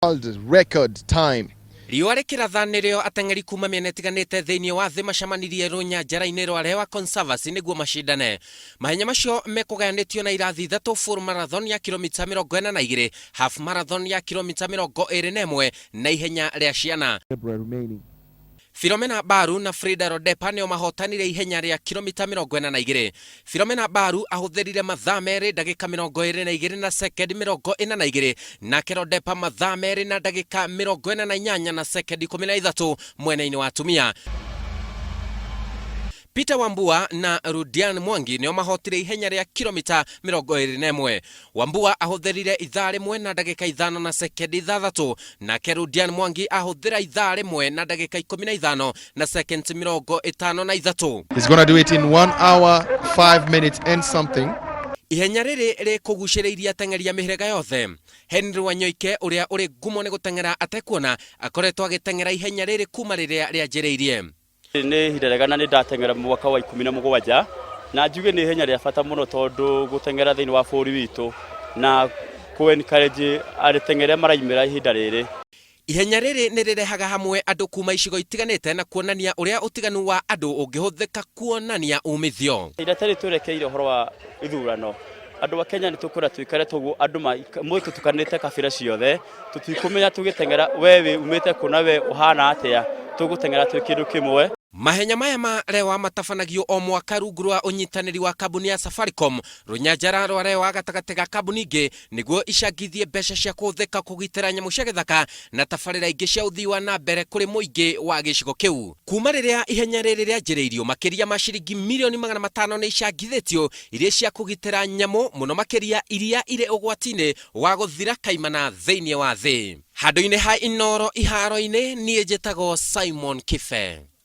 World record time. Riũa rĩkĩrathanĩrio ateng'eri kuma mĩena ĩtiganĩte thĩinĩ wa thĩ macemanirie rũnyanjara-inĩ rwa Lewa Conservancy nĩguo macindane. Mahenya macio mekũgayanĩtio na irathi ithatũ: full marathon ya kilomita 42, half marathon ya kilomita 21 na ihenya rĩa ciana. Philomena Baru na Frida Rodepa nĩo mahotanire ihenya rĩa kilomita 42. Philomena Baru ahũthĩrire mathaa merĩ ndagĩka 22 na sekendi 42, nake Rodepa mathaa merĩ na ndagĩka 48 na sekendi 13 mwena-inĩ wa atumia. Peter Wambua na Rudian Mwangi nĩo mahotire ihenya rĩa kilomita 21. Wambua ahũthĩrire ithaa rĩmwe na ndagĩka 5 na sekendi 6, nake Rudian Mwangi ahũthĩra ithaa rĩmwe na ndagĩka 15 na sekendi 53. He's gonna do it in 1 hour 5 minutes and something. Ihenya rĩrĩ rĩkũgucĩrĩirie ateng'eri a mĩhĩrĩga yothe. Henry Wanyoike ũrĩa ũrĩ ngumo nĩ gũteng'era atekuona akoretwo agĩteng'era ihenya rĩrĩ kuma rĩrĩa rĩanjĩrĩirie. Nĩ ihinda rĩega na nĩ ndateng'era mwaka wa 17 na njuge nĩ ihenya rĩa bata mũno tondũ gũteng'era thĩinĩ wa bũrũri witũ na encourage arĩteng'eri maraimĩra ihinda rĩrĩ. Ihenya rĩrĩ nĩ rĩrehaga hamwe andũ kuma icigo itiganĩte na kuonania ũrĩa ũtiganu wa andũ ũngĩhũthĩka kuonania umithio. Idatari twerekeire ũhoro wa ithurano. Andũ wa Kenya nĩ tũkũra twikare tũguo andũ mũĩtũ tukanĩte kabira ciothe tũtikũmenya tũgĩteng'era wewe umĩte kuna we ũhana atĩa tũgũteng'era twĩ kĩndũ kĩmwe. Mahenya maya ma Lewa matabanagio o mwaka rungu rwa ũnyitanĩri wa kambuni ya Safaricom. Rũnyanjara rwa Lewa gatagatĩ ga kambuni ingĩ nĩguo icangithie mbeca cia kũhũthĩka kũgitĩra nyamũ cia gĩthaka na tabarĩra ingĩ cia ũthii wa na mbere kũrĩ mũingĩ wa gĩcigo kĩu. Kuma rĩrĩa ihenya rĩrĩ rĩanjĩrĩirio, makĩria ma ciringi mirioni 500 nĩ icangithĩtio iria cia kũgitĩra nyamũ, mũno makĩria iria irĩ ũgwati-inĩ wa gũthira kaimana thĩinĩ wa thĩ. Handũ-inĩ ha Inooro iharo-inĩ, niĩ njĩtagwo Simon Kibe.